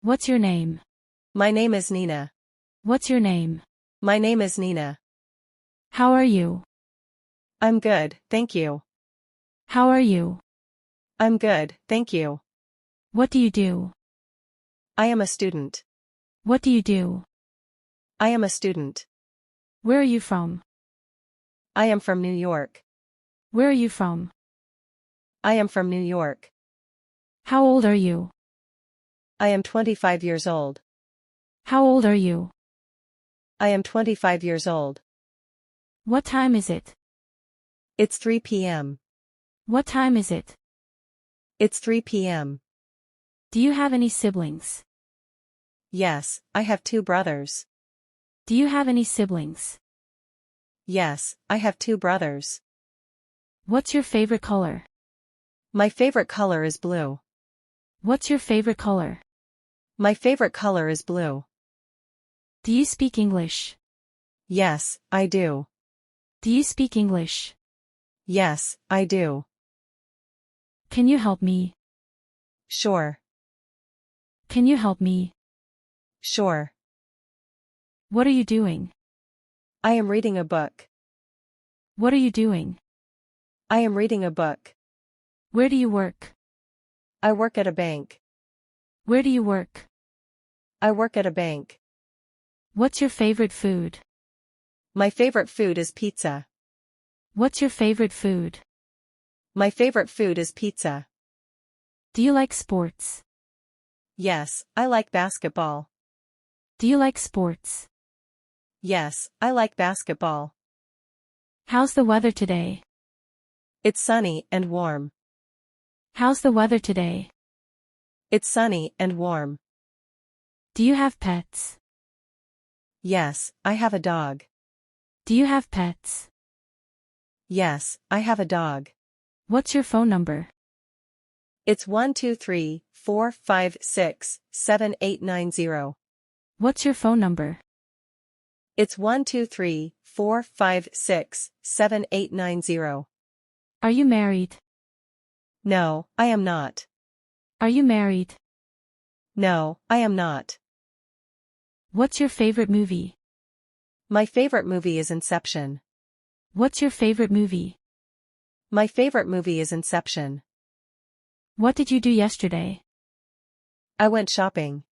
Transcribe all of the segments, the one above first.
What's your name? My name is Nina. What's your name? My name is Nina. How are you? I'm good, thank you. How are you? I'm good, thank you. What do you do? I am a student. What do you do? I am a student. Where are you from? I am from New York. Where are you from? I am from New York. How old are you? I am 25 years old. How old are you? I am 25 years old. What time is it? It's 3 p.m. What time is it? It's 3 p.m. Do you have any siblings? Yes, I have 2 brothers. Do you have any siblings? Yes, I have 2 brothers. What's your favorite color? My favorite color is blue. What's your favorite color? My favorite color is blue. Do you speak English? Yes, I do. Do you speak English? Yes, I do. Can you help me? Sure. Can you help me? Sure. What are you doing? I am reading a book. What are you doing? I am reading a book. Where do you work? I work at a bank. Where do you work? I work at a bank. What's your favorite food? My favorite food is pizza. What's your favorite food? My favorite food is pizza. Do you like sports? Yes, I like basketball. Do you like sports? Yes, I like basketball. How's the weather today? It's sunny and warm. How's the weather today? It's sunny and warm. Do you have pets? Yes, I have a dog. Do you have pets? Yes, I have a dog. What's your phone number? It's 123-456-7890. What's your phone number? It's 123-456-7890. Are you married? No, I am not. Are you married? No, I am not. What's your favorite movie? My favorite movie is Inception. What's your favorite movie? My favorite movie is Inception. What did you do yesterday? I went shopping.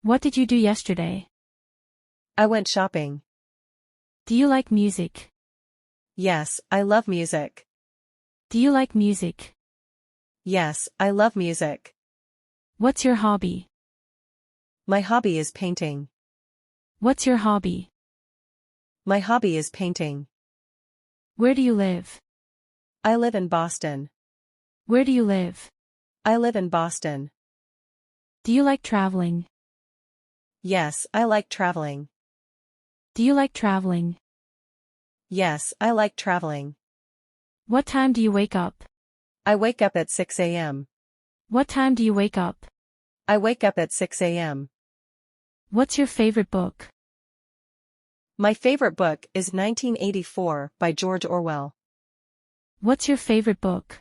What did you do yesterday? I went shopping. Do you like music? Yes, I love music. Do you like music? Yes, I love music. What's your hobby? My hobby is painting. What's your hobby? My hobby is painting. Where do you live? I live in Boston. Where do you live? I live in Boston. Do you like traveling? Yes, I like traveling. Do you like traveling? Yes, I like traveling. What time do you wake up? I wake up at 6 a.m. What time do you wake up? I wake up at 6 a.m. What's your favorite book? My favorite book is 1984 by George Orwell. What's your favorite book?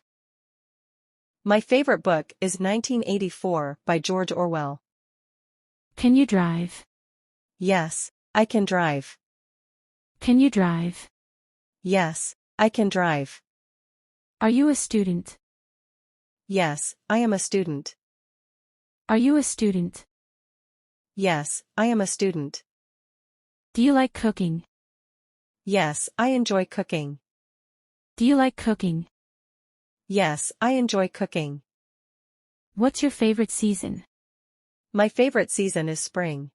My favorite book is 1984 by George Orwell. Can you drive? Yes, I can drive. Can you drive? Yes, I can drive. Are you a student? Yes, I am a student. Are you a student? Yes, I am a student. Do you like cooking? Yes, I enjoy cooking. Do you like cooking? Yes, I enjoy cooking. What's your favorite season? My favorite season is spring.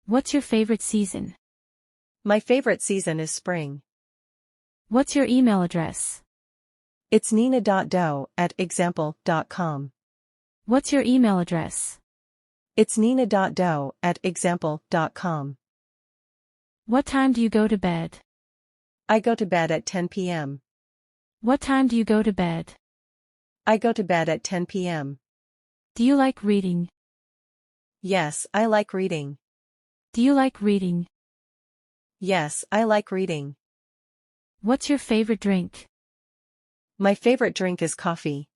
What's your favorite season? My favorite season is spring. What's your email address? It's nina.doe@example.com. What's your email address? It's nina.doe@example.com. What time do you go to bed? I go to bed at 10 p.m. What time do you go to bed? I go to bed at 10 p.m. Do you like reading? Yes, I like reading. Do you like reading? Yes, I like reading. What's your favorite drink? My favorite drink is coffee.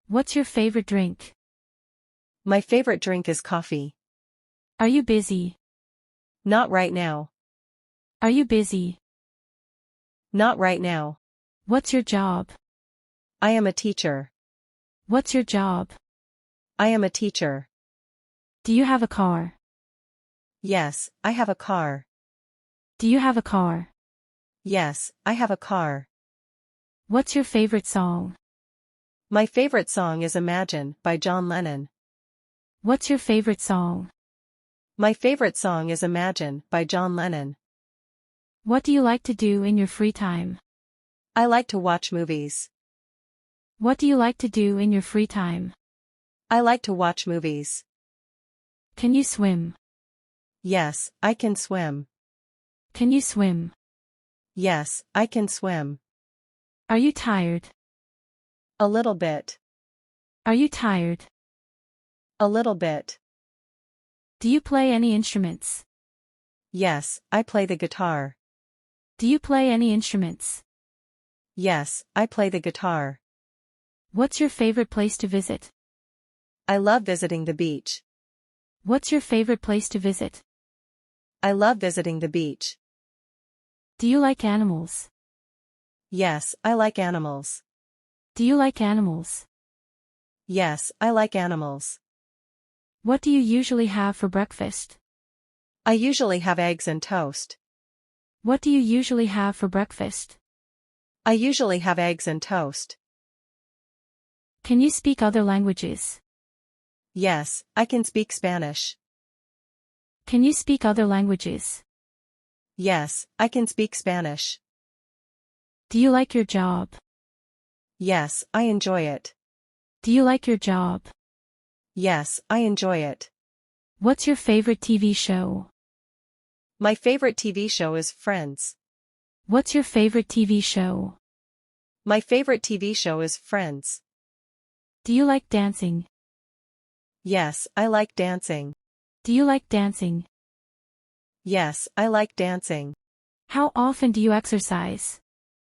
What's your favorite drink? My favorite drink is coffee. Are you busy? Not right now. Are you busy? Not right now. What's your job? I am a teacher. What's your job? I am a teacher. Do you have a car? Yes, I have a car. Do you have a car? Yes, I have a car. What's your favorite song? My favorite song is Imagine by John Lennon. What's your favorite song? My favorite song is Imagine by John Lennon. What do you like to do in your free time? I like to watch movies. What do you like to do in your free time? I like to watch movies. Can you swim? Yes, I can swim. Can you swim? Yes, I can swim. Are you tired? A little bit. Are you tired? A little bit. Do you play any instruments? Yes, I play the guitar. Do you play any instruments? Yes, I play the guitar. What's your favorite place to visit? I love visiting the beach. What's your favorite place to visit? I love visiting the beach. Do you like animals? Yes, I like animals. Do you like animals? Yes, I like animals. What do you usually have for breakfast? I usually have eggs and toast. What do you usually have for breakfast? I usually have eggs and toast. Can you speak other languages? Yes, I can speak Spanish. Can you speak other languages? Yes, I can speak Spanish. Do you like your job? Yes, I enjoy it. Do you like your job? Yes, I enjoy it. What's your favorite TV show? My favorite TV show is Friends. What's your favorite TV show? My favorite TV show is Friends. Do you like dancing? Yes, I like dancing. Do you like dancing? Yes, I like dancing. How often do you exercise?